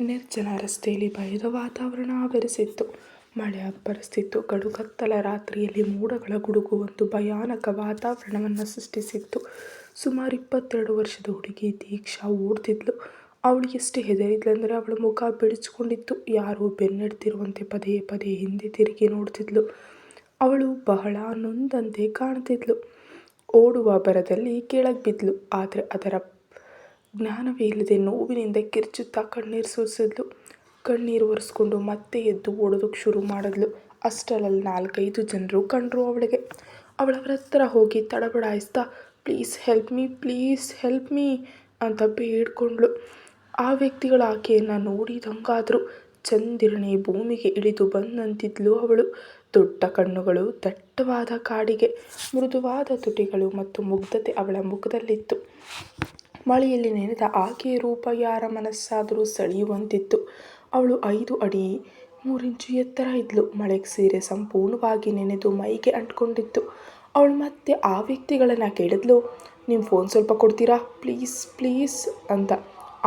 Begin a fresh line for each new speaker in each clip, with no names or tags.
ನಿರ್ಜನ ರಸ್ತೆಯಲ್ಲಿ ಭಯದ ವಾತಾವರಣ ಆವರಿಸಿತ್ತು. ಮಳೆ ಅಬ್ಬರಿಸಿತ್ತು. ಕಡುಕತ್ತಲ ರಾತ್ರಿಯಲ್ಲಿ ಮೋಡಗಳ ಗುಡುಗು ಒಂದು ಭಯಾನಕ ವಾತಾವರಣವನ್ನು ಸೃಷ್ಟಿಸಿತ್ತು. ಸುಮಾರು 22 ವರ್ಷದ ಹುಡುಗಿ ದೀಕ್ಷಾ ಓಡ್ತಿದ್ಲು. ಅವಳು ಎಷ್ಟು ಹೆದರಿದ್ಲಂದರೆ ಅವಳ ಮುಖ ಬಿಡಿಸಿಕೊಂಡಿತ್ತು. ಯಾರೋ ಬೆನ್ನಡ್ತಿರುವಂತೆ ಪದೇ ಪದೇ ಹಿಂದೆ ತಿರುಗಿ ನೋಡ್ತಿದ್ಲು. ಅವಳು ಬಹಳ ನೊಂದಂತೆ ಕಾಣ್ತಿದ್ಲು. ಓಡುವ ಭರದಲ್ಲಿ ಕೆಳಗೆ ಬಿದ್ಲು. ಆದರೆ ಅದರ ಜ್ಞಾನವೇ ಇಲ್ಲದೆ ನೋವಿನಿಂದ ಕಿರ್ಚುತ್ತಾ ಕಣ್ಣೀರು ಸುರಿಸಿದ್ಲು. ಕಣ್ಣೀರು ಒರೆಸ್ಕೊಂಡು ಮತ್ತೆ ಎದ್ದು ಓಡೋದಕ್ಕೆ ಶುರು ಮಾಡಿದ್ಲು. ಅಷ್ಟರಲ್ಲಿ 4-5 ಜನರು ಕಂಡ್ರು ಅವಳಿಗೆ. ಅವಳವರ ಹತ್ರ ಹೋಗಿ ತಡಬಡಾಯಿಸ್ತಾ ಪ್ಲೀಸ್ ಹೆಲ್ಪ್ ಮೀ ಅಂತ ಬೇಡ್ಕೊಂಡ್ಳು. ಆ ವ್ಯಕ್ತಿಗಳು ಆಕೆಯನ್ನು ನೋಡಿದಂಗಾದ್ರು. ಚಂದಿರನೇ ಭೂಮಿಗೆ ಇಳಿದು ಬಂದಂತಿದ್ಲು ಅವಳು. ದೊಡ್ಡ ಕಣ್ಣುಗಳು, ದಟ್ಟವಾದ ಕಾಡಿಗೆ, ಮೃದುವಾದ ತುಟಿಗಳು ಮತ್ತು ಮುಗ್ಧತೆ ಅವಳ ಮುಖದಲ್ಲಿತ್ತು. ಮಳೆಯಲ್ಲಿ ನೆನೆದ ಆಕೆಯ ರೂಪ ಯಾರ ಮನಸ್ಸಾದರೂ ಸೆಳೆಯುವಂತಿತ್ತು. ಅವಳು 5 ಅಡಿ 3 ಇಂಚು ಎತ್ತರ ಇದ್ಲು. ಮಳೆಗೆ ಸೀರೆ ಸಂಪೂರ್ಣವಾಗಿ ನೆನೆದು ಮೈಗೆ ಅಂಟ್ಕೊಂಡಿತ್ತು. ಅವಳು ಮತ್ತೆ ಆ ವ್ಯಕ್ತಿಗಳನ್ನು ಕೇಳಿದ್ಲು, ನಿಮ್ಮ ಫೋನ್ ಸ್ವಲ್ಪ ಕೊಡ್ತೀರಾ ಪ್ಲೀಸ್ ಅಂತ.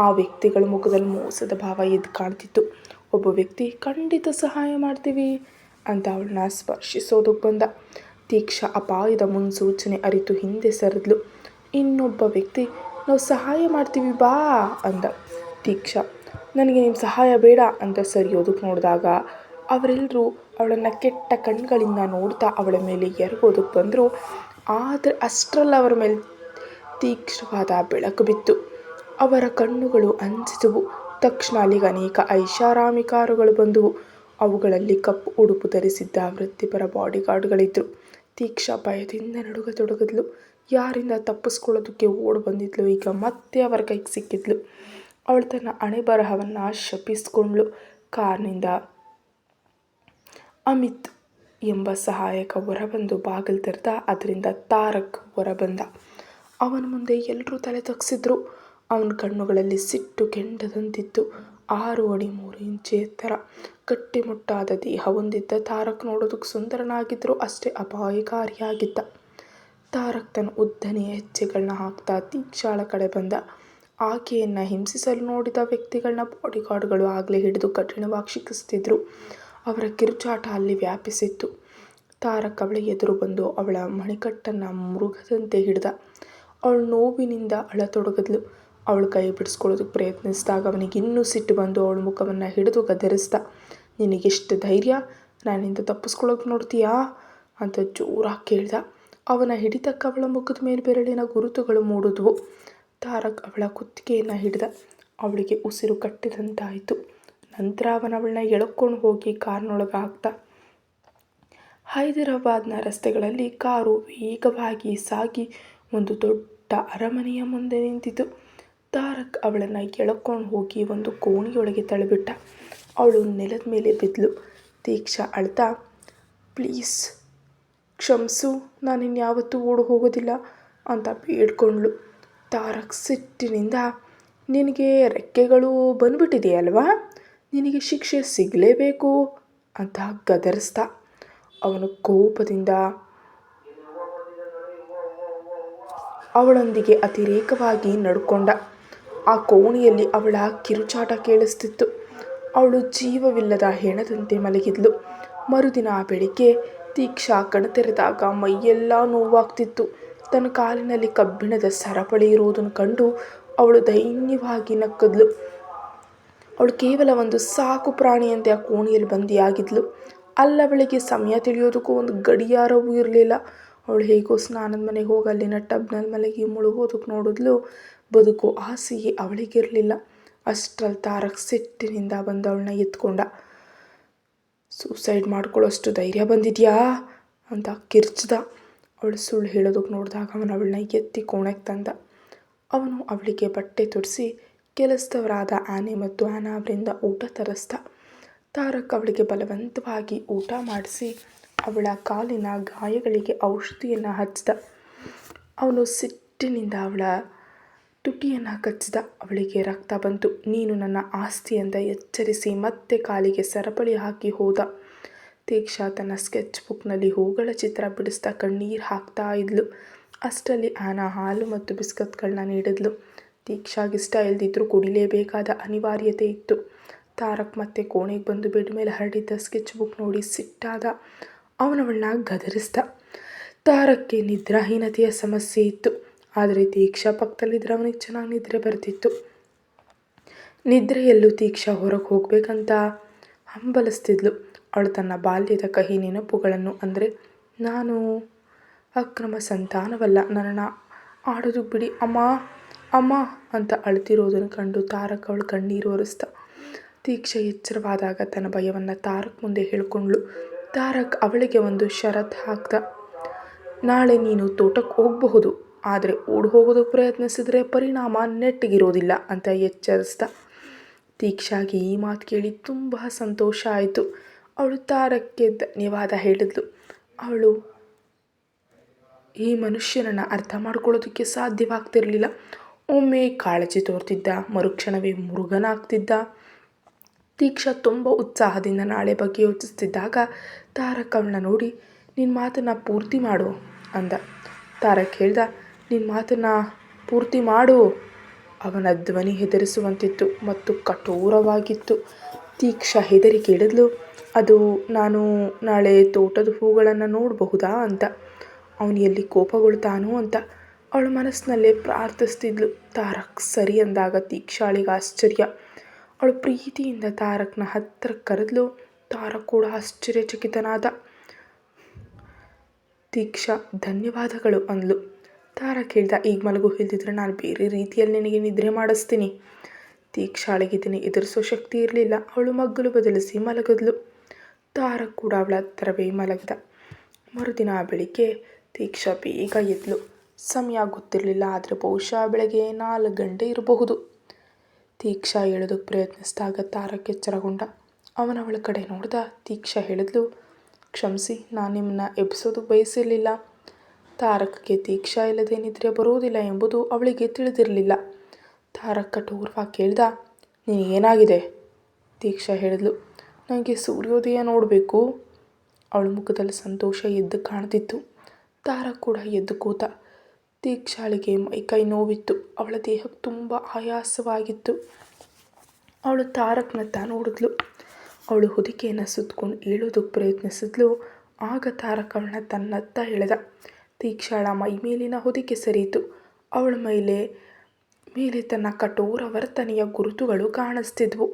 ಆ ವ್ಯಕ್ತಿಗಳ ಮುಖದಲ್ಲಿ ಮೋಸದ ಭಾವ ಎದ್ದು ಕಾಣ್ತಿತ್ತು. ಒಬ್ಬ ವ್ಯಕ್ತಿ ಖಂಡಿತ ಸಹಾಯ ಮಾಡ್ತೀವಿ ಅಂತ ಅವಳನ್ನ ಸ್ಪರ್ಶಿಸೋದಕ್ಕೆ ಬಂದ. ದೀಕ್ಷಾ ಅಪಾಯದ ಮುನ್ಸೂಚನೆ ಅರಿತು ಹಿಂದೆ ಸರಿದ್ಲು. ಇನ್ನೊಬ್ಬ ವ್ಯಕ್ತಿ ನಾವು ಸಹಾಯ ಮಾಡ್ತೀವಿ ಬಾ ಅಂದ. ದೀಕ್ಷಾ ನನಗೆ ನಿಮ್ಮ ಸಹಾಯ ಬೇಡ ಅಂತ ಸರಿಯೋದಕ್ಕೆ ನೋಡಿದಾಗ ಅವರೆಲ್ಲರೂ ಅವಳನ್ನು ಕೆಟ್ಟ ಕಣ್ಗಳಿಂದ ನೋಡ್ತಾ ಅವಳ ಮೇಲೆ ಎರಗೋದಕ್ಕೆ ಬಂದರು. ಆದರೆ ಅಷ್ಟರಲ್ಲಿ ಅವರ ಮೇಲೆ ತೀಕ್ಷ್ಣವಾದ ಬೆಳಕು ಬಿತ್ತು. ಅವರ ಕಣ್ಣುಗಳು ಅಂಜಿದವು. ತಕ್ಷಣ ಅಲ್ಲಿಗೆ ಅನೇಕ ಐಷಾರಾಮಿ ಕಾರುಗಳು ಬಂದವು. ಅವುಗಳಲ್ಲಿ ಕಪ್ಪು ಉಡುಪು ಧರಿಸಿದ್ದ ವೃತ್ತಿಪರ ಬಾಡಿಗಾರ್ಡ್ಗಳಿದ್ದರು. ದೀಕ್ಷಾ ಭಯದಿಂದ ನಡುಗತೊಡಗಿದ್ಲು. ಯಾರಿಂದ ತಪ್ಪಿಸ್ಕೊಳ್ಳೋದಕ್ಕೆ ಓಡಿ ಬಂದಿದ್ಲು ಈಗ ಮತ್ತೆ ಅವರ ಕೈಗೆ ಸಿಕ್ಕಿದ್ಲು. ಅವಳು ತನ್ನ ಹಣೆಬರಹವನ್ನು ಶಪಿಸ್ಕೊಂಡ್ಳು. ಕಾರ್ನಿಂದ ಅಮಿತ್ ಎಂಬ ಸಹಾಯಕ ಹೊರಬಂದು ಬಾಗಿಲು ತೆರೆದ. ಅದರಿಂದ ತಾರಕ್ ಹೊರಬಂದ. ಅವನ ಮುಂದೆ ಎಲ್ಲರೂ ತಲೆ ತಗ್ಸಿದ್ರು. ಅವನ ಕಣ್ಣುಗಳಲ್ಲಿ ಸಿಟ್ಟು ಕೆಂಡದಂತಿತ್ತು. 6 ಅಡಿ 3 ಇಂಚು ಎತ್ತರ, ಗಟ್ಟಿಮುಟ್ಟಾದ ದೇಹ ಹೊಂದಿದ್ದ ತಾರಕ್ ನೋಡೋದಕ್ಕೆ ಸುಂದರನಾಗಿದ್ದರೂ ಅಷ್ಟೇ ಅಪಾಯಕಾರಿಯಾಗಿದ್ದ. ತಾರಕ್ ತನ್ನ ಉದ್ದನೆಯ ಹೆಜ್ಜೆಗಳನ್ನ ಹಾಕ್ತಾ ದೀಕ್ಷಾಳ ಕಡೆ ಬಂದ. ಆಕೆಯನ್ನು ಹಿಂಸಿಸಲು ನೋಡಿದ ವ್ಯಕ್ತಿಗಳನ್ನ ಬಾಡಿಗಾರ್ಡ್ಗಳು ಆಗಲೇ ಹಿಡಿದು ಕಠಿಣವಾಗಿ ಶಿಕ್ಷಿಸ್ತಿದ್ರು. ಅವರ ಕಿರುಚಾಟ ಅಲ್ಲಿ ವ್ಯಾಪಿಸಿತ್ತು. ತಾರಕ್ ಅವಳ ಎದುರು ಬಂದು ಅವಳ ಮಣಿಕಟ್ಟನ್ನು ಮೃಗದಂತೆ ಹಿಡಿದ. ಅವಳು ನೋವಿನಿಂದ ಅಳತೊಡಗಿದ್ಲು. ಅವಳು ಕೈ ಬಿಡಿಸ್ಕೊಳ್ಳೋದಕ್ಕೆ ಪ್ರಯತ್ನಿಸಿದಾಗ ಅವನಿಗೆ ಇನ್ನೂ ಸಿಟ್ಟು ಬಂದು ಅವಳ ಮುಖವನ್ನು ಹಿಡಿದು ಗದರಿಸ್ದ. ನಿನಗೆಷ್ಟು ಧೈರ್ಯ, ನಾನಿಂದ ತಪ್ಪಿಸ್ಕೊಳ್ಳೋಕೆ ನೋಡ್ತೀಯಾ ಅಂತ ಜೋರಾಗಿ ಕೇಳ್ದ. ಅವನ ಹಿಡಿತಕ್ಕೆ ಅವಳ ಮುಖದ ಮೇಲೆ ಬೆರಳಿನ ಗುರುತುಗಳು ಮೂಡಿದ್ವು. ತಾರಕ್ ಅವಳ ಕುತ್ತಿಗೆಯನ್ನು ಹಿಡಿದ. ಅವಳಿಗೆ ಉಸಿರು ಕಟ್ಟಿದಂತಾಯಿತು. ನಂತರ ಅವಳನ್ನ ಎಳ್ಕೊಂಡು ಹೋಗಿ ಕಾರ್ನೊಳಗೆ ಹಾಕ್ದ. ಹೈದರಾಬಾದ್ನ ರಸ್ತೆಗಳಲ್ಲಿ ಕಾರು ವೇಗವಾಗಿ ಸಾಗಿ ಒಂದು ದೊಡ್ಡ ಅರಮನೆಯ ಮುಂದೆ ನಿಂತಿತು. ತಾರಕ್ ಅವಳನ್ನು ಎಳ್ಕೊಂಡು ಹೋಗಿ ಒಂದು ಕೋಣೆಯೊಳಗೆ ತಳ್ಳಿಬಿಟ್ಟ. ಅವಳು ನೆಲದ ಮೇಲೆ ಬಿದ್ಲು. ದೀಕ್ಷಾ ಅಳ್ತಾ ಪ್ಲೀಸ್ ಕ್ಷಮಿಸು, ನಾನಿನ್ಯಾವತ್ತೂ ಓಡಿ ಹೋಗೋದಿಲ್ಲ ಅಂತ ಬೇಡ್ಕೊಂಡ್ಳು. ತಾರಕ್ ಸಿಟ್ಟಿನಿಂದ ನಿನಗೆ ರೆಕ್ಕೆಗಳು ಬಂದ್ಬಿಟ್ಟಿದೆಯಲ್ವಾ, ನಿನಗೆ ಶಿಕ್ಷೆ ಸಿಗಲೇಬೇಕು ಅಂತ ಗದರಿಸ್ದ. ಅವನು ಕೋಪದಿಂದ ಅವಳೊಂದಿಗೆ ಅತಿರೇಕವಾಗಿ ನಡ್ಕೊಂಡ. ಆ ಕೋಣೆಯಲ್ಲಿ ಅವಳ ಕಿರುಚಾಟ ಕೇಳಿಸ್ತಿತ್ತು. ಅವಳು ಜೀವವಿಲ್ಲದ ಹೆಣದಂತೆ ಮಲಗಿದ್ಲು. ಮರುದಿನ ಬೆಳಿಗ್ಗೆ ದೀಕ್ಷಾ ಕಣ್ತೆರೆದಾಗ ಮೈಯೆಲ್ಲ ನೋವಾಗ್ತಿತ್ತು. ತನ್ನ ಕಾಲಿನಲ್ಲಿ ಕಬ್ಬಿಣದ ಸರಪಳಿ ಇರುವುದನ್ನು ಕಂಡು ಅವಳು ದೈನ್ಯವಾಗಿ ನಕ್ಕದ್ಲು. ಅವಳು ಕೇವಲ ಒಂದು ಸಾಕು ಪ್ರಾಣಿಯಂತೆ ಆ ಕೋಣೆಯಲ್ಲಿ ಬಂದಿಯಾಗಿದ್ಲು. ಅಲ್ಲವಳಿಗೆ ಸಮಯ ತಿಳಿಯೋದಕ್ಕೂ ಒಂದು ಗಡಿಯಾರವೂ ಇರಲಿಲ್ಲ. ಅವಳು ಹೇಗೋ ಸ್ನಾನದ ಮನೆಗೆ ಹೋಗಿ ಅಲ್ಲಿನ ಟಬ್ನಲ್ಲಿ ಮಲಗಿ ಮುಳುಗೋದಕ್ಕೆ ನೋಡಿದ್ಲು. ಬದುಕೋ ಆಸೆಯೇ ಅವಳಿಗಿರಲಿಲ್ಲ. ಅಷ್ಟರಲ್ಲಿ ತಾರಕ್ ಸಿಟ್ಟಿನಿಂದ ಬಂದು ಅವಳನ್ನ ಎತ್ಕೊಂಡ. ಸೂಸೈಡ್ ಮಾಡ್ಕೊಳ್ಳೋಷ್ಟು ಧೈರ್ಯ ಬಂದಿದೆಯಾ ಅಂತ ಕಿರ್ಚ್ದ. ಅವಳು ಸುಳ್ಳು ಹೇಳೋದಕ್ಕೆ ನೋಡಿದಾಗ ಅವನು ಅವಳನ್ನ ಎತ್ತಿ ಕೋಣೆಗೆ ತಂದ. ಅವನು ಅವಳಿಗೆ ಬಟ್ಟೆ ತೊಡಿಸಿ ಕೆಲಸದವರಾದ ಆನೆ ಮತ್ತು ಆನಾ ಅವರಿಂದ ಊಟ ತರಿಸ್ದ. ತಾರಕ್ ಅವಳಿಗೆ ಬಲವಂತವಾಗಿ ಊಟ ಮಾಡಿಸಿ ಅವಳ ಕಾಲಿನ ಗಾಯಗಳಿಗೆ ಔಷಧಿಯನ್ನು ಹಚ್ಚಿದ. ಅವನು ಸಿಟ್ಟಿನಿಂದ ಅವಳ ತುಟಿಯನ್ನು ಕಚ್ಚಿದ. ಅವಳಿಗೆ ರಕ್ತ ಬಂತು. ನೀನು ನನ್ನ ಆಸ್ತಿ ಅಂತ ಎಚ್ಚರಿಸಿ ಮತ್ತೆ ಕಾಲಿಗೆ ಸರಪಳಿ ಹಾಕಿ ಹೋದ. ದೀಕ್ಷಾ ತನ್ನ ಸ್ಕೆಚ್ ಬುಕ್ನಲ್ಲಿ ಹೂಗಳ ಚಿತ್ರ ಬಿಡಿಸ್ತಾ ಕಣ್ಣೀರು ಹಾಕ್ತಾ ಇದ್ಲು. ಅಷ್ಟರಲ್ಲಿ ಆನಾ ಹಾಲು ಮತ್ತು ಬಿಸ್ಕತ್ಗಳನ್ನ ನೀಡಿದ್ಲು. ದೀಕ್ಷಾಗಿಷ್ಟ ಇಲ್ದಿದ್ರೂ ಕುಡಿಲೇಬೇಕಾದ ಅನಿವಾರ್ಯತೆ ಇತ್ತು. ತಾರಕ್ ಮತ್ತೆ ಕೋಣೆಗೆ ಬಂದು ಬೆಡ್ ಮೇಲೆ ಹರಡಿದ್ದ ಸ್ಕೆಚ್ ಬುಕ್ ನೋಡಿ ಸಿಟ್ಟಾದ. ಅವನವಳನ್ನ ಗದರಿಸ್ದ. ತಾರಕ್ಗೆ ನಿದ್ರಾಹೀನತೆಯ ಸಮಸ್ಯೆ ಇತ್ತು. ಆದರೆ ದೀಕ್ಷಾ ಪಕ್ಕದಲ್ಲಿದ್ದರೆ ಅವನಿಗೆ ಚೆನ್ನಾಗಿ ನಿದ್ರೆ ಬರ್ತಿತ್ತು. ನಿದ್ರೆಯಲ್ಲೂ ದೀಕ್ಷಾ ಹೊರಗೆ ಹೋಗ್ಬೇಕಂತ ಹಂಬಲಿಸ್ತಿದ್ಲು. ಅವಳು ತನ್ನ ಬಾಲ್ಯದ ಕಹಿ ನೆನಪುಗಳನ್ನು, ಅಂದರೆ ನಾನು ಅಕ್ರಮ ಸಂತಾನವಲ್ಲ, ನನ್ನನ್ನು ಆಡೋದು ಬಿಡಿ ಅಮ್ಮ ಅಮ್ಮ ಅಂತ ಅಳ್ತಿರೋದನ್ನು ಕಂಡು ತಾರಕ್ ಅವಳು ಕಣ್ಣೀರು ಒರೆಸ್ದ. ದೀಕ್ಷಾ ಎಚ್ಚರವಾದಾಗ ತನ್ನ ಭಯವನ್ನು ತಾರಕ್ ಮುಂದೆ ಹೇಳ್ಕೊಂಡ್ಳು. ತಾರಕ್ ಅವಳಿಗೆ ಒಂದು ಷರತ್ತು ಹಾಕ್ದ. ನಾಳೆ ನೀನು ತೋಟಕ್ಕೆ ಹೋಗಬಹುದು, ಆದರೆ ಓಡಿ ಹೋಗೋದಕ್ಕೆ ಪ್ರಯತ್ನಿಸಿದ್ರೆ ಪರಿಣಾಮ ನೆಟ್ಟಗಿರೋದಿಲ್ಲ ಅಂತ ಎಚ್ಚರಿಸ್ದ. ದೀಕ್ಷಾಗೆ ಈ ಮಾತು ಕೇಳಿ ತುಂಬ ಸಂತೋಷ ಆಯಿತು. ಅವಳು ತಾರಕ್ಗೆ ಧನ್ಯವಾದ ಹೇಳಿದ್ಲು. ಅವಳು ಈ ಮನುಷ್ಯನನ್ನು ಅರ್ಥ ಮಾಡ್ಕೊಳ್ಳೋದಕ್ಕೆ ಸಾಧ್ಯವಾಗ್ತಿರಲಿಲ್ಲ. ಒಮ್ಮೆ ಕಾಳಜಿ ತೋರ್ತಿದ್ದ, ಮರುಕ್ಷಣವೇ ಮುರುಗನಾಗ್ತಿದ್ದ. ದೀಕ್ಷಾ ತುಂಬ ಉತ್ಸಾಹದಿಂದ ನಾಳೆ ಬಗ್ಗೆ ಯೋಚಿಸ್ತಿದ್ದಾಗ ತಾರಕ್ ಅವಳನ್ನ ನೋಡಿ, ನಿನ್ನ ಮಾತನ್ನು ಪೂರ್ತಿ ಮಾಡು ಅಂದ. ತಾರಕ್ ಹೇಳ್ದ, ನಿನ್ನ ಮಾತನ್ನು ಪೂರ್ತಿ ಮಾಡು. ಅವನ ಧ್ವನಿ ಹೆದರಿಸುವಂತಿತ್ತು ಮತ್ತು ಕಠೋರವಾಗಿತ್ತು. ದೀಕ್ಷಾ ಹೆದರಿ ಕೇಳಿದ್ಲು, ಅದು ನಾನು ನಾಳೆ ತೋಟದ ಹೂಗಳನ್ನು ನೋಡಬಹುದಾ ಅಂತ. ಅವನು ಎಲ್ಲಿ ಕೋಪಗೊಳ್ತಾನೋ ಅಂತ ಅವಳ ಮನಸ್ಸಿನಲ್ಲೇ ಪ್ರಾರ್ಥಿಸ್ತಿದ್ಲು. ತಾರಕ್ ಸರಿ ಅಂದಾಗ ದೀಕ್ಷಾಳಿಗೆ ಆಶ್ಚರ್ಯ. ಅವಳು ಪ್ರೀತಿಯಿಂದ ತಾರಕ್ನ ಹತ್ತಿರ ಕರೆದ್ಲು. ತಾರಕ್ ಕೂಡ ಆಶ್ಚರ್ಯಚಕಿತನಾದ. ದೀಕ್ಷಾ ಧನ್ಯವಾದಗಳು ಅಂದ್ಲು. ತಾರಕ್ ಹೇಳ್ದ, ಈಗ ಮಲಗು, ಇಲ್ದಿದ್ರೆ ನಾನು ಬೇರೆ ರೀತಿಯಲ್ಲಿ ನಿನಗೆ ನಿದ್ರೆ ಮಾಡಿಸ್ತೀನಿ. ದೀಕ್ಷಾಳಿಗೆ ಇದನ್ನು ಎದುರಿಸೋ ಶಕ್ತಿ ಇರಲಿಲ್ಲ. ಅವಳು ಮಗ್ಗಲು ಬದಲಿಸಿ ಮಲಗಿದ್ಲು. ತಾರಕ್ ಕೂಡ ಅವಳ ಹತ್ತಿರವೇ ಮಲಗಿದ. ಮರುದಿನ ಬೆಳಿಗ್ಗೆ ದೀಕ್ಷಾ ಬೇಗ ಎದ್ಲು. ಸಮಯ ಗೊತ್ತಿರಲಿಲ್ಲ, ಆದರೆ ಬಹುಶಃ ಬೆಳಗ್ಗೆ 4 ಗಂಟೆ ಇರಬಹುದು. ದೀಕ್ಷಾ ಹೇಳೋದಕ್ಕೆ ಪ್ರಯತ್ನಿಸಿದಾಗ ತಾರಕ್ ಎಚ್ಚರಗೊಂಡ. ಅವನವಳ ಕಡೆ ನೋಡ್ದ. ದೀಕ್ಷಾ ಹೇಳಿದ್ಲು, ಕ್ಷಮಿಸಿ, ನಾನು ನಿಮ್ಮನ್ನ ಎಬ್ಬಿಸೋದಕ್ಕೆ ಬಯಸಿರಲಿಲ್ಲ. ತಾರಕ್ಗೆ ದೀಕ್ಷಾ ಇಲ್ಲದೆ ನಿದ್ರೆ ಬರೋದಿಲ್ಲ ಎಂಬುದು ಅವಳಿಗೆ ತಿಳಿದಿರಲಿಲ್ಲ. ತಾರಕ್ ಕಠೋರವಾಗಿ ಕೇಳ್ದ, ನಿನಗೇನಾಗಿದೆ? ದೀಕ್ಷಾ ಹೇಳಿದ್ಲು, ನನಗೆ ಸೂರ್ಯೋದಯ ನೋಡಬೇಕು. ಅವಳ ಮುಖದಲ್ಲಿ ಸಂತೋಷ ಎದ್ದು ಕಾಣ್ತಿತ್ತು. ತಾರಕ್ ಕೂಡ ಎದ್ದು ಕೂತ. ದೀಕ್ಷಾಳಿಗೆ ಮೈಕೈ ನೋವಿತ್ತು. ಅವಳ ದೇಹಕ್ಕೆ ತುಂಬ ಆಯಾಸವಾಗಿತ್ತು. ಅವಳು ತಾರಕ್ನತ್ತ ನೋಡಿದ್ಲು. ಅವಳು ಹೊದಿಕೆಯನ್ನು ಸುತ್ತಕೊಂಡು ಏಳೋದಕ್ಕೆ ಪ್ರಯತ್ನಿಸಿದ್ಲು. ಆಗ ತಾರಕ್ ಅವಳನ್ನ ತನ್ನತ್ತ ಎಳೆದ. ದೀಕ್ಷಾಳ ಮೈ ಮೇಲಿನ ಹೊದಿಕೆ ಸರಿಯಿತು. ಅವಳ ಮೇಲೆ ತನ್ನ ಕಠೋರ ವರ್ತನೆಯ ಗುರುತುಗಳು ಕಾಣಿಸ್ತಿದ್ವು.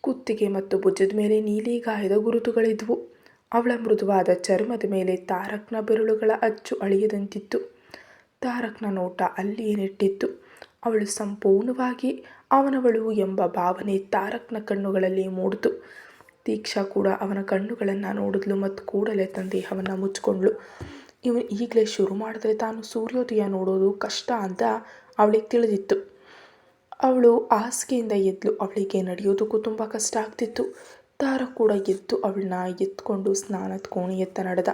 ಕುತ್ತಿಗೆ ಮತ್ತು ಭುಜದ ಮೇಲೆ ನೀಲಿ ಗಾಯದ ಗುರುತುಗಳಿದ್ವು. ಅವಳ ಮೃದುವಾದ ಚರ್ಮದ ಮೇಲೆ ತಾರಕ್ನ ಬೆರಳುಗಳ ಅಚ್ಚು ಅಳಿಯದಂತಿತ್ತು. ತಾರಕ್ನ ನೋಟ ಅಲ್ಲಿಯೇ ನೆಟ್ಟಿತ್ತು. ಅವಳು ಸಂಪೂರ್ಣವಾಗಿ ಅವನವಳು ಎಂಬ ಭಾವನೆ ತಾರಕ್ನ ಕಣ್ಣುಗಳಲ್ಲಿ ಮೂಡಿತು. ದೀಕ್ಷಾ ಕೂಡ ಅವನ ಕಣ್ಣುಗಳನ್ನು ನೋಡಿದ್ಲು ಮತ್ತು ಕೂಡಲೇ ತನ್ನ ದೇಹವನ್ನು ಮುಚ್ಚಿಕೊಂಡ್ಳು. ಇವನು ಈಗಲೇ ಶುರು ಮಾಡಿದ್ರೆ ತಾನು ಸೂರ್ಯೋದಯ ನೋಡೋದು ಕಷ್ಟ ಅಂತ ಅವಳಿಗೆ ತಿಳಿದಿತ್ತು. ಅವಳು ಹಾಸಿಗೆಯಿಂದ ಎದ್ಲು. ಅವಳಿಗೆ ನಡೆಯೋದಕ್ಕೂ ತುಂಬ ಕಷ್ಟ ಆಗ್ತಿತ್ತು. ತಾರಕ್ ಕೂಡ ಎದ್ದು ಅವಳನ್ನ ಎತ್ಕೊಂಡು ಸ್ನಾನದ ಕೋಣೆಯತ್ತ ನಡೆದ.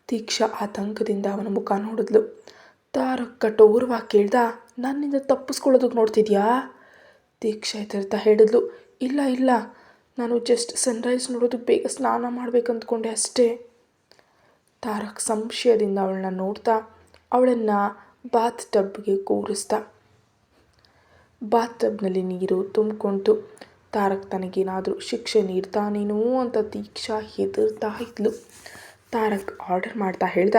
ದೀಕ್ಷಾ ಆತಂಕದಿಂದ ಅವನ ಮುಖ ನೋಡಿದ್ಲು. ತಾರಕ್ ಕಠೋರವಾಗಿ ಕೇಳ್ದ, ನನ್ನಿಂದ ತಪ್ಪಿಸ್ಕೊಳ್ಳೋದಕ್ಕೆ ನೋಡ್ತಿದ್ಯಾ? ದೀಕ್ಷಾ ಎದುರ್ತಾ ಹೇಳಿದ್ಲು, ಇಲ್ಲ ಇಲ್ಲ, ನಾನು ಜಸ್ಟ್ ಸನ್ರೈಸ್ ನೋಡೋದಕ್ಕೆ ಬೇಗ ಸ್ನಾನ ಮಾಡ್ಬೇಕಂದ್ಕೊಂಡೆ ಅಷ್ಟೇ. ತಾರಕ್ ಸಂಶಯದಿಂದ ಅವಳನ್ನ ನೋಡ್ತಾ ಅವಳನ್ನು ಬಾತ್ ಟಬ್ಗೆ ಕೂರಿಸ್ದ. ಬಾತ್ ಟಬ್ನಲ್ಲಿ ನೀರು ತುಂಬಿಕೊಂಡಿತು. ತಾರಕ್ ತನಗೇನಾದರೂ ಶಿಕ್ಷೆ ನೀಡ್ತಾನೇನೋ ಅಂತ ದೀಕ್ಷಾ ಹೆದರ್ತಾ ಇದ್ಲು. ತಾರಕ್ ಆರ್ಡರ್ ಮಾಡ್ತಾ ಹೇಳ್ದ,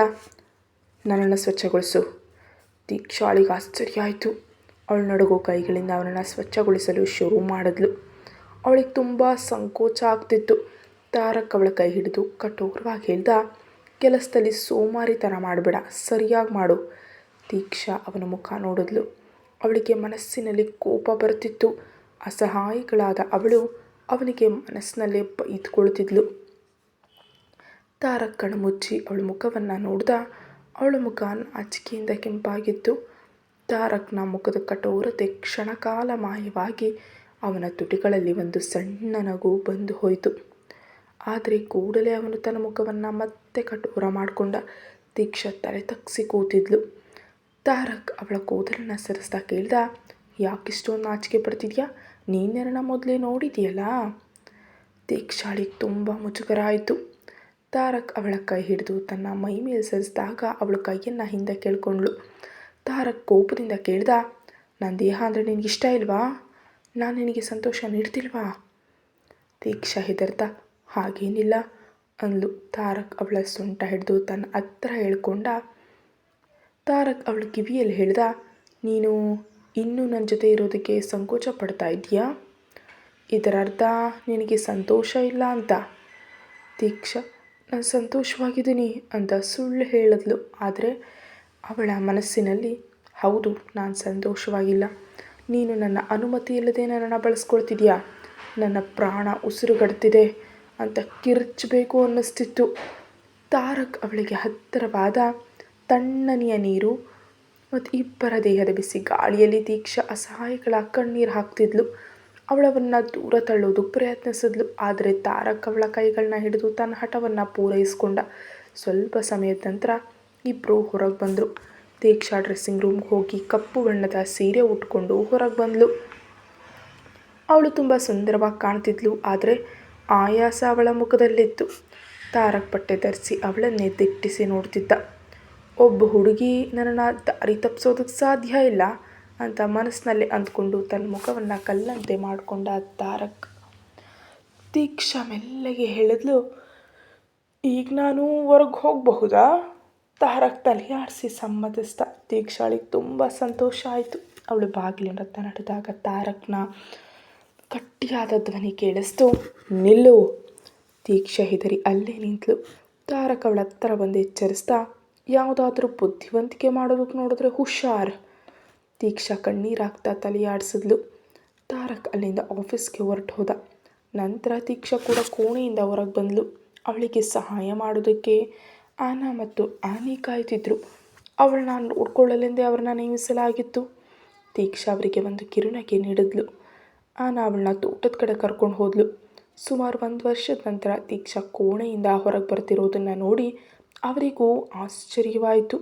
ನನ್ನನ್ನು ಸ್ವಚ್ಛಗೊಳಿಸು. ದೀಕ್ಷಾಳಿಗೆ ಆಶ್ಚರ್ಯ ಆಯಿತು. ಅವಳು ನಡುಗೋ ಕೈಗಳಿಂದ ಅವನನ್ನು ಸ್ವಚ್ಛಗೊಳಿಸಲು ಶುರು ಮಾಡಿದ್ಲು. ಅವಳಿಗೆ ತುಂಬ ಸಂಕೋಚ ಆಗ್ತಿತ್ತು. ತಾರಕ್ ಅವಳ ಕೈ ಹಿಡಿದು ಕಠೋರವಾಗಿ ಹೇಳ್ದ, ಕೆಲಸದಲ್ಲಿ ಸೋಮಾರಿತನ ಮಾಡಬೇಡ, ಸರಿಯಾಗಿ ಮಾಡು. ದೀಕ್ಷಾ ಅವನ ಮುಖ ನೋಡಿದ್ಲು. ಅವಳಿಗೆ ಮನಸ್ಸಿನಲ್ಲಿ ಕೋಪ ಬರ್ತಿತ್ತು. ಅಸಹಾಯಗಳಾದ ಅವಳು ಅವನಿಗೆ ಮನಸ್ಸಿನಲ್ಲೇ ಬೈದ್ಕೊಳ್ತಿದ್ಲು. ತಾರಕ್ ಕಣ್ಣು ಮುಚ್ಚಿ ಅವಳ ಮುಖವನ್ನು ನೋಡ್ದ. ಅವಳ ಮುಖ ನಾಚಿಕೆಯಿಂದ ಕೆಂಪಾಗಿತ್ತು. ತಾರಕ್ನ ಮುಖದ ಕಠೋರತೆ ಕ್ಷಣಕಾಲ ಮಾಯವಾಗಿ ಅವನ ತುಟಿಗಳಲ್ಲಿ ಒಂದು ಸಣ್ಣ ನಗು ಬಂದು ಹೋಯಿತು. ಆದರೆ ಕೂಡಲೇ ಅವನು ತನ್ನ ಮುಖವನ್ನು ಮತ್ತೆ ಕಠೋರ ಮಾಡಿಕೊಂಡ. ದೀಕ್ಷಾ ತಲೆ ತಗ್ಗಿಸಿ ಕೂತಿದ್ಲು. ತಾರಕ್ ಅವಳ ಕೂದಲನ್ನು ಸರಿಸ್ತಾ ಕೇಳ್ದ, ಯಾಕಿಷ್ಟೊಂದು ನಾಚಿಕೆ ಪಡ್ತಿದ್ಯಾ? ನೀನ್ಯಾರನ್ನ ಮೊದಲೇ ನೋಡಿದೆಯಲ್ಲ? ದೀಕ್ಷಾಳಿಗೆ ತುಂಬ ಮುಜುಗರ ಆಯಿತು. ತಾರಕ್ ಅವಳ ಕೈ ಹಿಡಿದು ತನ್ನ ಮೈ ಮೇಲೆ ಸರಿಸಿದಾಗ ಅವಳು ಕೈಯನ್ನು ಹಿಂದೆ ಕೇಳ್ಕೊಂಡ್ಳು. ತಾರಕ್ ಕೋಪದಿಂದ ಕೇಳ್ದ, ನನ್ನ ದೇಹ ಅಂದರೆ ನಿನಗಿಷ್ಟ ಇಲ್ವಾ? ನಾನು ನಿನಗೆ ಸಂತೋಷ ನೀಡ್ತಿಲ್ವಾ? ದೀಕ್ಷಾ ಹೆದರ್ತಾ ಹಾಗೇನಿಲ್ಲ ಅಂದ್ಲು. ತಾರಕ್ ಅವಳ ಸೊಂಟ ಹಿಡಿದು ತನ್ನ ಹತ್ರ ಹೇಳ್ಕೊಂಡ. ತಾರಕ್ ಅವಳ ಕಿವಿಯಲ್ಲಿ ಹೇಳ್ದ, ನೀನು ಇನ್ನೂ ನನ್ನ ಜೊತೆ ಇರೋದಕ್ಕೆ ಸಂಕೋಚ ಪಡ್ತಾ ಇದೆಯಾ? ಇದರ ಅರ್ಥ ನಿನಗೆ ಸಂತೋಷ ಇಲ್ಲ ಅಂತ. ದೀಕ್ಷಾ ನಾನು ಸಂತೋಷವಾಗಿದ್ದೀನಿ ಅಂತ ಸುಳ್ಳು ಹೇಳಿದ್ಲು. ಆದರೆ ಅವಳ ಮನಸ್ಸಿನಲ್ಲಿ ಹೌದು, ನಾನು ಸಂತೋಷವಾಗಿಲ್ಲ. ನೀನು ನನ್ನ ಅನುಮತಿ ಇಲ್ಲದೆ ನನ್ನನ್ನು ಬಳಸ್ಕೊಳ್ತಿದ್ಯಾ, ನನ್ನ ಪ್ರಾಣ ಉಸಿರುಗಡ್ತಿದೆ ಅಂತ ಕಿರ್ಚಬೇಕು ಅನ್ನಿಸ್ತಿತ್ತು. ತಾರಕ್ ಅವಳಿಗೆ ಹತ್ತಿರವಾದ. ತಣ್ಣನೆಯ ನೀರು ಮತ್ತು ಇಬ್ಬರ ದೇಹದ ಬಿಸಿ ಗಾಳಿಯಲ್ಲಿ ದೀಕ್ಷಾ ಅಸಹಾಯಗಳ ಕಣ್ಣೀರು ಹಾಕ್ತಿದ್ಲು. ಅವಳವನ್ನು ದೂರ ತಳ್ಳೋದಕ್ಕೆ ಪ್ರಯತ್ನಿಸಿದ್ಲು. ಆದರೆ ತಾರಕ್ ಅವಳ ಕೈಗಳನ್ನ ಹಿಡಿದು ತನ್ನ ಹಠವನ್ನು ಪೂರೈಸ್ಕೊಂಡ. ಸ್ವಲ್ಪ ಸಮಯದ ನಂತರ ಇಬ್ಬರು ಹೊರಗೆ ಬಂದರು. ದೀಕ್ಷಾ ಡ್ರೆಸ್ಸಿಂಗ್ ರೂಮ್ಗೆ ಹೋಗಿ ಕಪ್ಪು ಬಣ್ಣದ ಸೀರೆ ಉಟ್ಕೊಂಡು ಹೊರಗೆ ಬಂದಳು. ಅವಳು ತುಂಬ ಸುಂದರವಾಗಿ ಕಾಣ್ತಿದ್ಲು. ಆದರೆ ಆಯಾಸ ಅವಳ ಮುಖದಲ್ಲಿತ್ತು. ತಾರಕ್ ಬಟ್ಟೆ ಧರಿಸಿ ಅವಳನ್ನೇ ದಿಟ್ಟಿಸಿ ನೋಡ್ತಿದ್ದ. ಒಬ್ಬ ಹುಡುಗಿ ನನ್ನನ್ನು ದಾರಿ ತಪ್ಪಿಸೋದಕ್ಕೆ ಸಾಧ್ಯ ಇಲ್ಲ ಅಂತ ಮನಸ್ಸಿನಲ್ಲಿ ಅಂದ್ಕೊಂಡು ತನ್ನ ಮುಖವನ್ನು ಕಲ್ಲಂತೆ ಮಾಡಿಕೊಂಡ ತಾರಕ್. ದೀಕ್ಷಾ ಮೆಲ್ಲಗೆ ಹೇಳಿದ್ಲು, ಈಗ ನಾನು ಹೊರಗೆ ಹೋಗಬಹುದಾ? ತಾರಕ್ ತಲೆಯಾಡಿಸಿ ಸಮ್ಮತಿಸ್ದ. ದೀಕ್ಷಾಳಿಗೆ ತುಂಬ ಸಂತೋಷ ಆಯಿತು. ಅವಳು ಬಾಗಿಲಿನ ಹತ್ತ ನಡೆದಾಗ ತಾರಕ್ನ ಗಟ್ಟಿಯಾದ ಧ್ವನಿ ಕೇಳಿಸ್ತು, ನಿಲ್ಲು. ದೀಕ್ಷಾ ಹೆದರಿ ಅಲ್ಲೇ ನಿಂತಳು. ತಾರಕ್ ಅವಳ ಹತ್ರ ಬಂದು ಎಚ್ಚರಿಸ್ದ, ಯಾವುದಾದ್ರೂ ಬುದ್ಧಿವಂತಿಕೆ ಮಾಡೋದಕ್ಕೆ ನೋಡಿದ್ರೆ ಹುಷಾರ್. ದೀಕ್ಷಾ ಕಣ್ಣೀರಾಗ್ತಾ ತಲೆಯಾಡಿಸಿದ್ಲು. ತಾರಕ್ ಅಲ್ಲಿಂದ ಆಫೀಸ್ಗೆ ಹೊರಟು ಹೋದ. ನಂತರ ದೀಕ್ಷಾ ಕೂಡ ಕೋಣೆಯಿಂದ ಹೊರಗೆ ಬಂದಳು. ಅವಳಿಗೆ ಸಹಾಯ ಮಾಡೋದಕ್ಕೆ ಆನಾ ಮತ್ತು ಆನಿ ಕಾಯ್ತಿದ್ರು. ಅವಳನ್ನ ನೋಡ್ಕೊಳ್ಳಲೆಂದೇ ಅವ್ರನ್ನ ನೇಮಿಸಲಾಗಿತ್ತು. ದೀಕ್ಷಾ ಅವರಿಗೆ ಒಂದು ಕಿರುನಗೆ ನೀಡಿದ್ಲು. ಆನಾ ಅವಳನ್ನ ತೋಟದ ಕಡೆ ಕರ್ಕೊಂಡು ಹೋದ್ಲು. ಸುಮಾರು 1 ವರ್ಷದ ನಂತರ ದೀಕ್ಷಾ ಕೋಣೆಯಿಂದ ಹೊರಗೆ ಬರ್ತಿರೋದನ್ನು ನೋಡಿ ಅವರಿಗೂ ಆಶ್ಚರ್ಯವಾಯಿತು.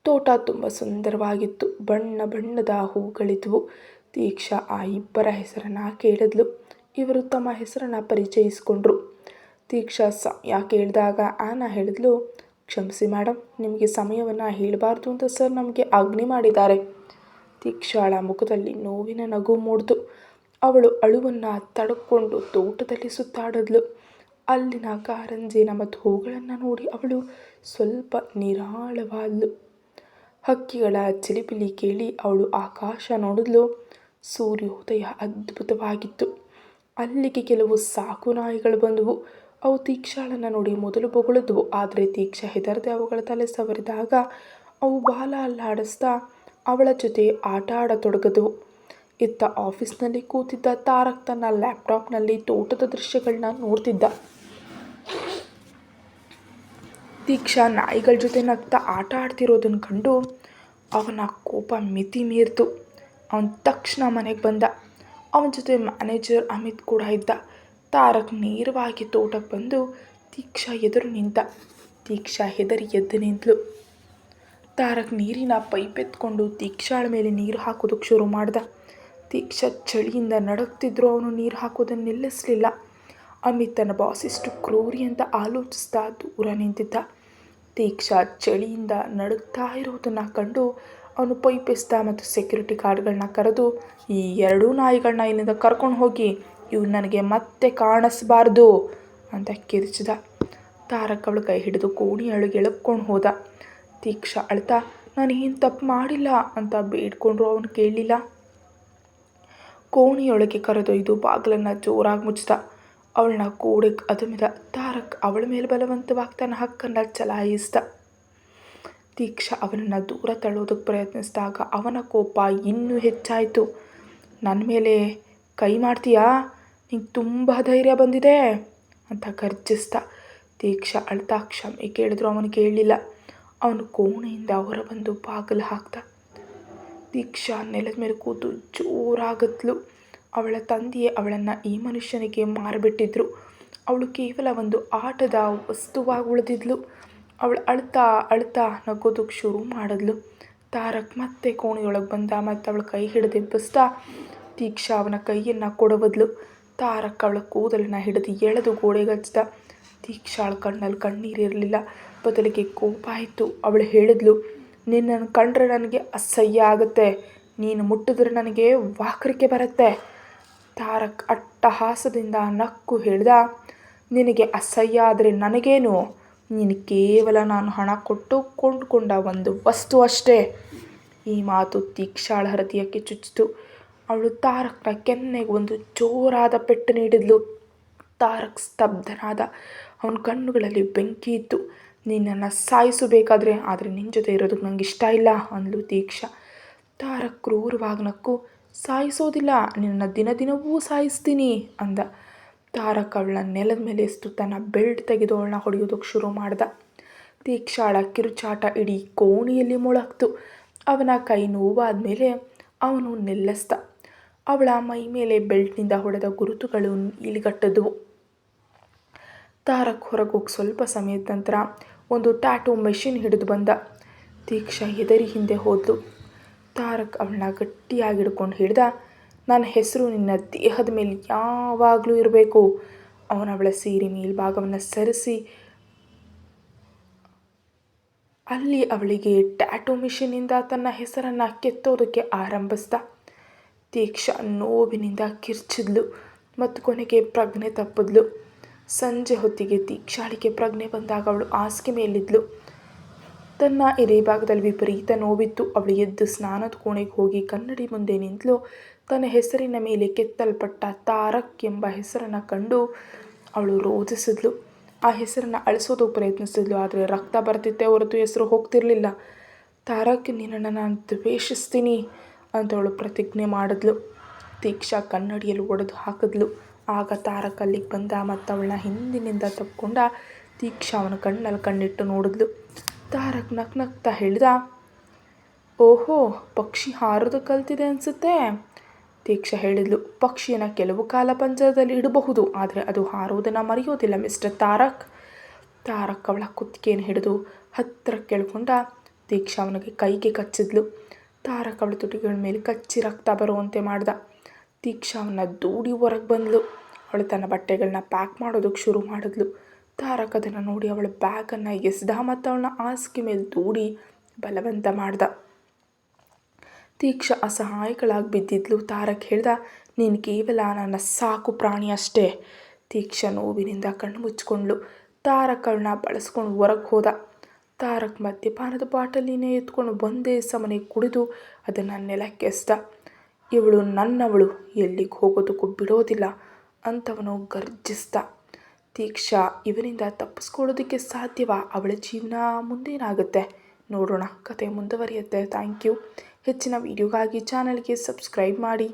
ತೋಟ ತುಂಬ ಸುಂದರವಾಗಿತ್ತು. ಬಣ್ಣ ಬಣ್ಣದ ಹೂಗಳಿದ್ವು. ದೀಕ್ಷಾ ಆ ಇಬ್ಬರ ಹೆಸರನ್ನು ಕೇಳಿದ್ಲು. ಇವರು ತಮ್ಮ ಹೆಸರನ್ನು ಪರಿಚಯಿಸಿಕೊಂಡ್ರು. ದೀಕ್ಷಾ ಸಮಯ ಕೇಳಿದಾಗ ಆನಾ ಹೇಳಿದ್ಲು, ಕ್ಷಮಿಸಿ ಮೇಡಮ್, ನಿಮಗೆ ಸಮಯವನ್ನು ಹೇಳಬಾರ್ದು ಅಂತ ಸರ್ ನಮಗೆ ಆಜ್ಞೆ ಮಾಡಿದ್ದಾರೆ. ದೀಕ್ಷಾಳ ಮುಖದಲ್ಲಿ ನೋವಿನ ನಗು ಮೂಡಿತು. ಅವಳು ಅಳುವನ್ನು ತಡ್ಕೊಂಡು ತೋಟದಲ್ಲಿ ಸುತ್ತಾಡಿದ್ಲು. ಅಲ್ಲಿನ ಕಾರಂಜಿನ ಮತ್ತು ಹೂಗಳನ್ನು ನೋಡಿ ಅವಳು ಸ್ವಲ್ಪ ನಿರಾಳವಾದ್ಲು. ಹಕ್ಕಿಗಳ ಚಿಲಿಪಿಲಿ ಕೇಳಿ ಅವಳು ಆಕಾಶ ನೋಡಿದ್ಲು. ಸೂರ್ಯೋದಯ ಅದ್ಭುತವಾಗಿತ್ತು. ಅಲ್ಲಿಗೆ ಕೆಲವು ಸಾಕು ನಾಯಿಗಳು ಬಂದವು. ಅವು ದೀಕ್ಷಾಳನ್ನು ನೋಡಿ ಮೊದಲು ಬೊಗಳಿದ್ವು. ಆದರೆ ದೀಕ್ಷಾ ಹೆದರದೆ ಅವುಗಳ ತಲೆ ಸವರಿದಾಗ ಅವು ಬಾಲ ಅಲ್ಲಾಡಿಸ್ತಾ ಅವಳ ಜೊತೆ ಆಟ ಆಡತೊಡಗಿದವು. ಇತ್ತ ಆಫೀಸ್ನಲ್ಲಿ ಕೂತಿದ್ದ ತಾರಕ್ ತನ್ನ ಲ್ಯಾಪ್ಟಾಪ್ನಲ್ಲಿ ತೋಟದ ದೃಶ್ಯಗಳನ್ನ ನೋಡ್ತಿದ್ದ. ದೀಕ್ಷಾ ನಾಯಿಗಳ ಜೊತೆ ನಗ್ತಾ ಆಟ ಆಡ್ತಿರೋದನ್ನು ಕಂಡು ಅವನ ಕೋಪ ಮಿತಿ ಮೀರಿತು. ಅವನು ತಕ್ಷಣ ಮನೆಗೆ ಬಂದ. ಅವನ ಜೊತೆ ಮ್ಯಾನೇಜರ್ ಅಮಿತ್ ಕೂಡ ಇದ್ದ. ತಾರಕ್ ನೇರವಾಗಿ ತೋಟಕ್ಕೆ ಬಂದು ದೀಕ್ಷಾ ಎದುರು ನಿಂತ. ದೀಕ್ಷಾ ಹೆದರಿ ಎದ್ದು ನಿಂತಳು. ತಾರಕ್ ನೀರಿನ ಪೈಪ್ ಎತ್ಕೊಂಡು ದೀಕ್ಷಾಳ ಮೇಲೆ ನೀರು ಹಾಕೋದಕ್ಕೆ ಶುರು ಮಾಡ್ದ. ದೀಕ್ಷಾ ಚಳಿಯಿಂದ ನಡುಗ್ತಿದ್ರು. ಅವನು ನೀರು ಹಾಕೋದನ್ನು ನಿಲ್ಲಿಸಲಿಲ್ಲ. ಅಮಿತ್ ತನ್ನ ಬಾಸ್ ಎಷ್ಟು ಕ್ರೂರಿ ಅಂತ ಆಲೋಚಿಸ್ತಾ ದೂರ ನಿಂತಿದ್ದ. ದೀಕ್ಷಾ ಚಳಿಯಿಂದ ನಡುಗ್ತಾ ಇರೋದನ್ನು ಕಂಡು ಅವನು ಪೈಪ್ ಎಸ್ದ ಮತ್ತು ಸೆಕ್ಯೂರಿಟಿ ಗಾರ್ಡ್ಗಳನ್ನ ಕರೆದು, ಈ 2 ನಾಯಿಗಳನ್ನ ಇಲ್ಲಿಂದ ಕರ್ಕೊಂಡು ಹೋಗಿ, ಇವು ನನಗೆ ಮತ್ತೆ ಕಾಣಿಸ್ಬಾರ್ದು ಅಂತ ಕಿರ್ಚಿದ. ತಾರಕ್ ಅವಳ ಕೈ ಹಿಡಿದು ಕೋಣೆಯೊಳಗೆ ಎಳ್ಕೊಂಡು ಹೋದ. ದೀಕ್ಷಾ ಅಳ್ತಾ, ನಾನು ಏನು ತಪ್ಪು ಮಾಡಿಲ್ಲ ಅಂತ ಬೇಡ್ಕೊಂಡ್ರು. ಅವನು ಕೇಳಲಿಲ್ಲ. ಕೋಣೆಯೊಳಗೆ ಕರೆದೊಯ್ದು ಬಾಗಿಲನ್ನು ಜೋರಾಗಿ ಮುಚ್ಚಿದ. ಅವಳನ್ನ ಗೋಡೆಗೆ ಅದುಮಿದ. ತಾರಕ್ ಅವಳ ಮೇಲೆ ಬಲವಂತವಾಗಿ ತನ್ನ ಹಕ್ಕನ್ನು ಚಲಾಯಿಸಿದ. ದೀಕ್ಷಾ ಅವನನ್ನು ದೂರ ತಳ್ಳೋದಕ್ಕೆ ಪ್ರಯತ್ನಿಸಿದಾಗ ಅವನ ಕೋಪ ಇನ್ನೂ ಹೆಚ್ಚಾಯಿತು. ನನ್ನ ಮೇಲೆ ಕೈ ಮಾಡ್ತೀಯಾ? ನಿಂಗೆ ತುಂಬ ಧೈರ್ಯ ಬಂದಿದೆ ಅಂತ ಗರ್ಜಿಸ್ದ. ದೀಕ್ಷಾ ಅಳ್ತಾ ಕ್ಷಮೆ ಕೇಳಿದ್ರು. ಅವನು ಕೇಳಲಿಲ್ಲ. ಅವನು ಕೋಣೆಯಿಂದ ಹೊರಬಂದು ಬಾಗಿಲು ಹಾಕ್ದ. ದೀಕ್ಷಾ ನೆಲದ ಮೇಲೆ ಕೂತು ಜೋರಾಗತ್ಲು. ಅವಳ ತಂದೆಯೇ ಅವಳನ್ನು ಈ ಮನುಷ್ಯನಿಗೆ ಮಾರಿಬಿಟ್ಟಿದ್ರು. ಅವಳು ಕೇವಲ ಒಂದು ಆಟದ ವಸ್ತುವಾಗಿ ಉಳಿದಿದ್ಲು. ಅವಳು ಅಳ್ತಾ ಅಳ್ತಾ ನಗೋದಕ್ಕೆ ಶುರು ಮಾಡಿದ್ಲು. ತಾರಕ್ ಮತ್ತೆ ಕೋಣೆಯೊಳಗೆ ಬಂದ ಮತ್ತು ಅವಳ ಕೈ ಹಿಡಿದು ಎಬ್ಬಿಸ್ದ. ದೀಕ್ಷಾ ಅವನ ಕೈಯನ್ನು ಕೊಡಬದ್ಲು. ತಾರಕ್ ಅವಳ ಕೂದಲನ್ನು ಹಿಡಿದು ಎಳೆದು ಗೋಡೆಗೆ ಹಚ್ಚಿದ. ದೀಕ್ಷಾಳ ಕಣ್ಣಲ್ಲಿ ಕಣ್ಣೀರಿರಲಿಲ್ಲ, ಬದಲಿಗೆ ಕೋಪ ಆಯಿತು. ಅವಳು ಹೇಳಿದ್ಲು, ನಿನ್ನನ್ನು ಕಂಡ್ರೆ ನನಗೆ ಅಸಹ್ಯ ಆಗುತ್ತೆ. ನೀನು ಮುಟ್ಟಿದ್ರೆ ನನಗೆ ವಾಕರಿಕೆ ಬರುತ್ತೆ. ತಾರಕ್ ಅಟ್ಟಹಾಸದಿಂದ ನಕ್ಕು ಹೇಳ್ದ, ನಿನಗೆ ಅಸಹ್ಯ ಆದರೆ ನನಗೇನು? ನೀನು ಕೇವಲ ನಾನು ಹಣ ಕೊಟ್ಟು ಕೊಂಡುಕೊಂಡ ಒಂದು ವಸ್ತು ಅಷ್ಟೇ. ಈ ಮಾತು ತೀಕ್ಷಾಳ ಹೃದಯಕ್ಕೆ ಚುಚ್ಚಿತು. ಅವಳು ತಾರಕ್ನ ಕೆನ್ನೆಗೆ ಒಂದು ಜೋರಾದ ಪೆಟ್ಟು ನೀಡಿದ್ಲು. ತಾರಕ್ ಸ್ತಬ್ಧನಾದ. ಅವನ ಕಣ್ಣುಗಳಲ್ಲಿ ಬೆಂಕಿ ಇತ್ತು. ನಿನ್ನನ್ನು ಸಾಯಿಸಬೇಕಾದ್ರೆ, ಆದರೆ ನಿನ್ನ ಜೊತೆ ಇರೋದಕ್ಕೆ ನಂಗೆ ಇಷ್ಟ ಇಲ್ಲ ಅಂದ್ಲು ತೀಕ್ಷಾ. ತಾರಕ್ ಕ್ರೂರವಾಗಿ ನಕ್ಕು, ಸಾಯಿಸೋದಿಲ್ಲ, ನಿನ್ನ ದಿನವೂ ಸಾಯಿಸ್ತೀನಿ ಅಂದ. ತಾರಕ್ ಅವಳನ್ನ ನೆಲದ ಮೇಲೆ ಎಸ್ತು ತನ್ನ ಬೆಲ್ಟ್ ತೆಗೆದು ಅವಳನ್ನ ಹೊಡೆಯೋದಕ್ಕೆ ಶುರು ಮಾಡ್ದ. ತೀಕ್ಷಾಳ ಕಿರುಚಾಟ ಇಡೀ ಕೋಣೆಯಲ್ಲಿ ಮೊಳಗ್ತು. ಅವನ ಕೈ ನೋವಾದ್ಮೇಲೆ ಅವನು ನಿಲ್ಲಿಸ್ದ. ಅವಳ ಮೈ ಮೇಲೆ ಬೆಲ್ಟ್ನಿಂದ ಹೊಡೆದ ಗುರುತುಗಳು ಇಲಿಗಟ್ಟದ್ವು. ತಾರಕ್ ಹೊರಗೋಗಿ ಸ್ವಲ್ಪ ಸಮಯದ ನಂತರ ಒಂದು ಟ್ಯಾಟೂ ಮೆಷಿನ್ ಹಿಡಿದು ಬಂದ. ತೀಕ್ಷಾ ಹೆದರಿ ಹಿಂದೆ ಹೋದ್ಲು. ತಾರಕ್ ಅವಳನ್ನ ಗಟ್ಟಿಯಾಗಿ ಹಿಡ್ಕೊಂಡು ಹೇಳ್ದ, ನನ್ನ ಹೆಸರು ನಿನ್ನ ದೇಹದ ಮೇಲೆ ಯಾವಾಗಲೂ ಇರಬೇಕು. ಅವಳ ಸೀರೆ ಮೇಲ್ಭಾಗವನ್ನು ಸರಿಸಿ ಅಲ್ಲಿ ಅವಳಿಗೆ ಟ್ಯಾಟೂ ಮಿಷಿನಿಂದ ತನ್ನ ಹೆಸರನ್ನು ಕೆತ್ತೋದಕ್ಕೆ ಆರಂಭಿಸ್ದ. ತೀಕ್ಷಾ ನೋವಿನಿಂದ ಕಿರ್ಚಿದ್ಲು ಮತ್ತು ಕೊನೆಗೆ ಪ್ರಜ್ಞೆ ತಪ್ಪಿದ್ಲು. ಸಂಜೆ ಹೊತ್ತಿಗೆ ತೀಕ್ಷಾಳಿಗೆ ಪ್ರಜ್ಞೆ ಬಂದಾಗ ಅವಳು ಹಾಸಿಗೆ ಮೇಲಿದ್ಲು. ತನ್ನ ಎದೆ ಭಾಗದಲ್ಲಿ ವಿಪರೀತ ನೋವಿತ್ತು. ಅವಳು ಎದ್ದು ಸ್ನಾನದ ಕೋಣೆಗೆ ಹೋಗಿ ಕನ್ನಡಿ ಮುಂದೆ ನಿಂತಲು. ತನ್ನ ಹೆಸರಿನ ಮೇಲೆ ಕೆತ್ತಲ್ಪಟ್ಟ ತಾರಕ್ ಎಂಬ ಹೆಸರನ್ನು ಕಂಡು ಅವಳು ರೋಧಿಸಿದ್ಲು. ಆ ಹೆಸರನ್ನು ಅಳಿಸೋದಕ್ಕೆ ಪ್ರಯತ್ನಿಸಿದ್ಲು, ಆದರೆ ರಕ್ತ ಬರ್ತಿತ್ತೆ ಹೊರತು ಹೆಸರು ಹೋಗ್ತಿರ್ಲಿಲ್ಲ. ತಾರಕ್, ನಿನ್ನನ್ನು ನಾನು ದ್ವೇಷಿಸ್ತೀನಿ ಅಂತ ಅವಳು ಪ್ರತಿಜ್ಞೆ ಮಾಡಿದ್ಲು. ತೀಕ್ಷಾ ಕನ್ನಡಿಯಲ್ಲಿ ಒಡೆದು ಹಾಕಿದ್ಲು. ಆಗ ತಾರಕ್ ಅಲ್ಲಿಗೆ ಬಂದ ಮತ್ತು ಅವಳನ್ನ ಹಿಂದಿನಿಂದ ತಪ್ಪಿಕೊಂಡ. ತೀಕ್ಷಾ ಅವನ ಕಣ್ಣಲ್ಲಿ ಕಣ್ಣಿಟ್ಟು ನೋಡಿದ್ಲು. ತಾರಕ್ ನಗ್ನಗ್ತಾ ಹೇಳ್ದ, ಓಹೋ, ಪಕ್ಷಿ ಹಾರೋದು ಕಲ್ತಿದೆ ಅನಿಸುತ್ತೆ. ತೀಕ್ಷಾ ಹೇಳಿದ್ಲು, ಪಕ್ಷಿಯನ್ನು ಕೆಲವು ಕಾಲ ಪಂಜರದಲ್ಲಿ ಇಡಬಹುದು, ಆದರೆ ಅದು ಹಾರೋದನ್ನು ಮರೆಯೋದಿಲ್ಲ ಮಿಸ್ಟರ್ ತಾರಕ್. ತಾರಕ್ ಅವಳ ಕುತ್ತಿಗೆಯನ್ನು ಹಿಡಿದು ಹತ್ತಿರ ಕೆಳ್ಕೊಂಡ. ತೀಕ್ಷಾ ಅವನಿಗೆ ಕೈಗೆ ಕಚ್ಚಿದ್ಲು. ತಾರಕ್ ಅವಳ ತುಟಿಗಳ ಮೇಲೆ ಕಚ್ಚಿ ರಕ್ತ ಬರುವಂತೆ ಮಾಡ್ದ. ತೀಕ್ಷಾ ಅವನ್ನ ದೂಡಿ ಹೊರಗೆ ಬಂದ್ಲು. ಅವಳು ತನ್ನ ಬಟ್ಟೆಗಳನ್ನ ಪ್ಯಾಕ್ ಮಾಡೋದಕ್ಕೆ ಶುರು ಮಾಡಿದ್ಲು. ತಾರಕ್ ಅದನ್ನು ನೋಡಿ ಅವಳ ಬ್ಯಾಗನ್ನು ಎಸ್ದ ಮತ್ತು ಅವಳನ್ನ ಹಾಸಿಗೆ ಮೇಲೆ ದೂಡಿ ಬಲವಂತ ಮಾಡ್ದ. ತೀಕ್ಷಾ ಅಸಹಾಯಕಳಾಗಿ ಬಿದ್ದಿದ್ಲು. ತಾರಕ್ ಹೇಳ್ದ, ನೀನು ಕೇವಲ ನನ್ನ ಸಾಕು ಪ್ರಾಣಿ ಅಷ್ಟೇ. ತೀಕ್ಷಾ ನೋವಿನಿಂದ ಕಣ್ಣು ಮುಚ್ಕೊಂಡ್ಳು. ತಾರಕ್ ಅವಳನ್ನ ಬಳಸ್ಕೊಂಡು ಹೊರಗೆ ಹೋದ. ತಾರಕ್ ಮದ್ಯಪಾನದ ಬಾಟಲಿನೇ ಎತ್ಕೊಂಡು ಒಂದೇ ಸಮನೆ ಕುಡಿದು ಅದನ್ನು ನೆಲಕ್ಕೆ ಎಸ್ದ. ಇವಳು ನನ್ನವಳು, ಎಲ್ಲಿಗೆ ಹೋಗೋದಕ್ಕೂ ಬಿಡೋದಿಲ್ಲ ಅಂತವನು ಗರ್ಜಿಸ್ದ. ತೀಕ್ಷಾ ಇವನಿಂದ ತಪ್ಪಿಸ್ಕೊಳ್ಳೋದಕ್ಕೆ ಸಾಧ್ಯವಾ? ಅವಳ ಜೀವನ ಮುಂದೇನಾಗುತ್ತೆ ನೋಡೋಣ. ಕತೆ ಮುಂದುವರಿಯುತ್ತೆ. Thank you. ಹೆಚ್ಚಿನ ವಿಡಿಯೋಗಾಗಿ ಚಾನಲ್ಗೆ ಸಬ್ಸ್ಕ್ರೈಬ್ ಮಾಡಿ.